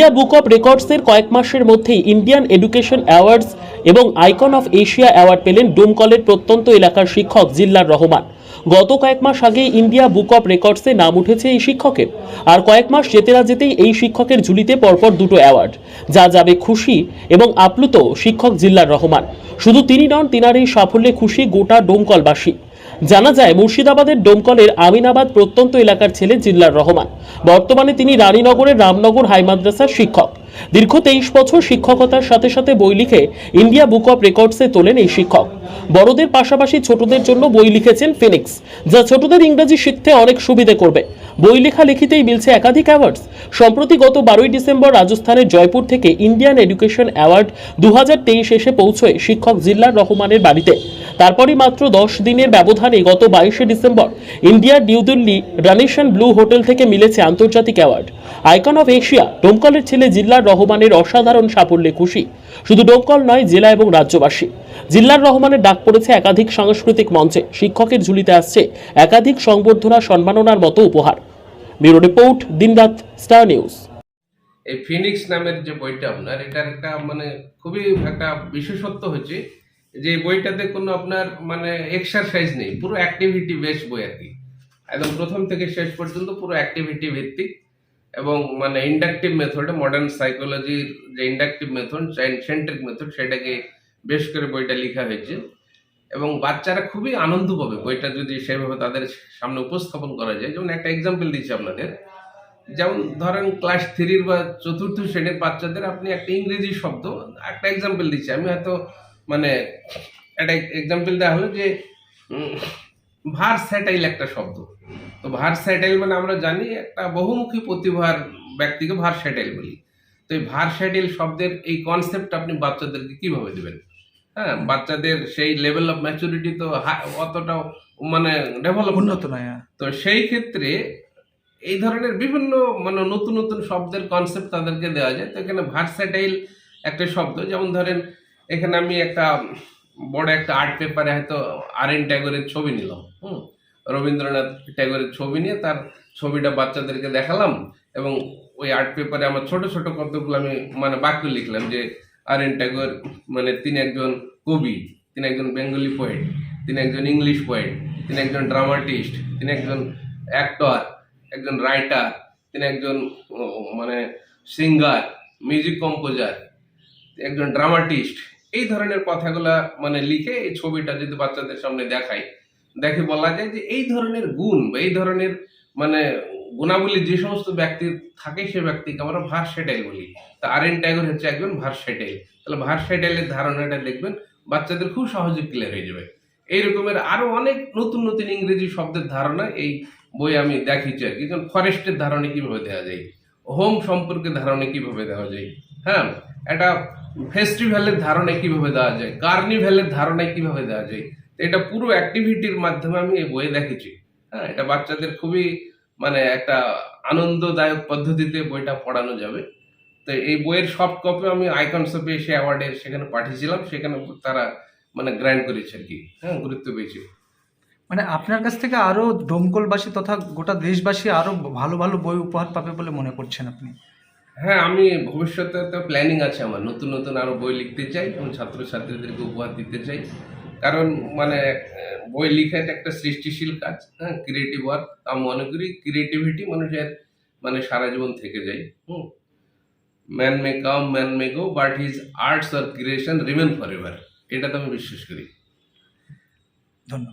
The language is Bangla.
ইন্ডিয়া বুক অফ রেকর্ডসের কয়েক মাসের মধ্যেই ইন্ডিয়ান এডুকেশন অ্যাওয়ার্ডস এবং আইকন অফ এশিয়া অ্যাওয়ার্ড পেলেন ডোমকলের প্রত্যন্ত এলাকার শিক্ষক জিল্লার রহমান। গত কয়েক মাস আগে ইন্ডিয়া বুক অফ রেকর্ডসে নাম উঠেছে এই শিক্ষকের, আর কয়েক মাস যেতে না যেতেই এই শিক্ষকের ঝুলিতে পরপর দুটো অ্যাওয়ার্ড, যা যাবে খুশি এবং আপ্লুত শিক্ষক জিল্লার রহমান। শুধু তিনি নন, তিনার এই সাফল্যে খুশি গোটা ডোমকলবাসী। জানা যায় মুর্শিদাবাদের ডোমকলের আমিনাবাদ প্রত্যন্ত এলাকার ছেলে জিল্লার রহমান। বর্তমানে তিনি রানীনগরের রামনগর হাই মাদ্রাসার শিক্ষক। দীর্ঘ 23 বছর শিক্ষকতার সাথে সাথে বই লিখে ইন্ডিয়া বুক অফ রেকর্ডসে তোলেন এই শিক্ষক। বড়দের পাশাপাশি ছোটদের জন্য বই লিখেছেন ফিনিক্স, যা ছোটদের ইংরেজি শিখতে অনেক সুবিধে করবে। বই লেখালেখিতেই মিলছে একাধিক অ্যাওয়ার্ডস। সম্প্রতি গত 12ই ডিসেম্বর রাজস্থানের জয়পুর থেকে ইন্ডিয়ান এডুকেশন অ্যাওয়ার্ড 2023 এসে পৌঁছয় শিক্ষক জিল্লার রহমানের বাড়িতে। তারপরই মাত্র 10 দিনের ব্যবধানে গত 22শে ডিসেম্বর ইন্ডিয়ার নিউ দিল্লি রানেশন ব্লু হোটেল থেকে মিলেছে আন্তর্জাতিক অ্যাওয়ার্ড আইকন অফ এশিয়া। ডোমকলের ছেলে জিল্লার রহমানের অসাধারণ সাফল্যে খুশি শুধু ডোমকল নয়, জেলা এবং রাজ্যবাসী। জিল্লার রহমানের ডাক পড়েছে একাধিক সাংস্কৃতিক মঞ্চে। শিক্ষকের ঝুলিতে আসছে একাধিক সংবর্ধনা, সম্মাননার মতো উপহার। ব্যুরো রিপোর্ট, দিনরাত স্টার নিউজ। এই ফিনিক্স নামের যে বইটা আপনার, এটার একটা মানে খুবই একটা বিশেষত্ব হচ্ছে যে বইটাতে কোনো আপনার মানে এক্সারসাইজ নেই, পুরো অ্যাক্টিভিটি বেস বই আর কি। একদম প্রথম থেকে শেষ পর্যন্ত পুরো অ্যাক্টিভিটি ভিত্তিক এবং মানে ইন্ডাকটিভ মেথডে, মডার্ন সাইকোলজির যে ইন্ডাকটিভ মেথড, সেন্ট্রিক মেথড, সেটাকে বেশ করে বইটা লেখা হয়েছে এবং বাচ্চারা খুবই আনন্দ পাবে বইটা যদি সেভাবে তাদের সামনে উপস্থাপন করা যায়। যেমন একটা এক্সাম্পল দিচ্ছি আপনাদের, যেমন ধরেন ক্লাস 3 বা 4র্থ শ্রেণীর বাচ্চাদের আপনি একটা ইংরেজি শব্দ, একটা এক্সাম্পল দিচ্ছি আমি, হয়তো মানে একটা এক্সাম্পল দেওয়া হলো যে ভার্সেটাইল একটা শব্দ। তো ভার্সেটাইল মানে আমরা জানি একটা বহুমুখী প্রতিভার ব্যক্তিকে ভার্সেটাইল বলি। তো এই ভার্সেটাইল শব্দের এই কনসেপ্ট আপনি বাচ্চাদেরকে কিভাবে দেবেন? হ্যাঁ, বাচ্চাদের সেই লেভেল অফ ম্যাচুরিটি তো অতটাও মানে ডেভেলপ উন্নত নয়। তো সেই ক্ষেত্রে এই ধরনের বিভিন্ন মানে নতুন নতুন শব্দের কনসেপ্ট তাদেরকে দেওয়া যায়। তো এখানে ভার্সেটাইল একটা শব্দ, যেমন ধরেন এখানে আমি একটা বড় একটা আর্ট পেপারে হয়তো আর.এন. ট্যাগরের ছবি নিলাম, রবীন্দ্রনাথ ট্যাগরের ছবি নিয়ে তার ছবিটা বাচ্চাদেরকে দেখালাম এবং ওই আর্ট পেপারে আমার ছোট ছোট কতগুলো আমি মানে বাক্য লিখলাম যে আর.এন. ট্যাগর মানে তিনি একজন কবি, তিনি একজন বেঙ্গলি পোয়েট, তিনি একজন ইংলিশ পোয়েট, তিনি একজন ড্রামাটিস্ট, তিনি একজন অ্যাক্টর, একজন রাইটার, তিনি একজন মানে সিঙ্গার, মিউজিক কম্পোজার, একজন ড্রামাটিস্ট। এই ধরনের কথাগুলা মানে লিখে এই ছবিটা যদি বাচ্চাদের সামনে দেখে বলা যায় যে এই ধরনের গুণ বা এই ধরনের মানে গুণাবলী যে সমস্ত ব্যক্তির থাকে সে ব্যক্তিকে আমরা ভার্সেটাইল বলি। তা আর.এন. ট্যাগর হচ্ছে একজন ভার্সেটাইল। তাহলে ভার্সেটাইলের ধারণাটা দেখবেন বাচ্চাদের খুব সহজে ক্লিয়ার হয়ে যাবে। এই রকমের আরো অনেক নতুন নতুন ইংরেজি শব্দের ধারণা এই বই আমি দেখিয়েছি আর কি। যেমন ফরেস্টের ধারণা কিভাবে দেওয়া যায়, হোম সম্পর্কে ধারণা কিভাবে দেওয়া যায়, হ্যাঁ, একটা ফেস্টিভ্যালের ধারণা কিভাবে দেওয়া যায়, কার্নিভ্যালের ধারণা কিভাবে দেওয়া যায়। এটা পুরো অ্যাক্টিভিটির মাধ্যমে আমি এই বইয়ে দেখেছি। হ্যাঁ, এটা বাচ্চাদের খুবই মানে একটা আনন্দদায়ক পদ্ধতিতে বইটা পড়ানো যাবে। তো এই বইয়ের সফট কপি আমি আইকনস অফ এশিয়া অ্যাওয়ার্ডের সেখানে পাঠিয়েছিলাম, সেখানে তারা মানে গ্র্যান্ড করেছে আর কি, হ্যাঁ, গুরুত্ব পেয়েছে। মানে আপনার কাছ থেকে আরো ডোমকলবাসী তথা গোটা দেশবাসী আরো ভালো ভালো বই উপহার পাবে বলে মনে করছেন আপনি? হ্যাঁ, আমি ভবিষ্যতে তো প্ল্যানিং আছে আমার, নতুন নতুন আরো বই লিখতে চাই এবং ছাত্রছাত্রীদেরকে উপহার দিতে চাই। কারণ মানে বই লেখা এটা একটা সৃষ্টিশীল কাজ, হ্যাঁ, ক্রিয়েটিভ ওয়ার্ক। আমি মনে করি ক্রিয়েটিভিটি মানুষের মানে সারা জীবন থেকে যায়। Man may come, man may go, but his arts or creation remain for ever. এটা তো আমি বিশ্বাস করি। ধন্যবাদ।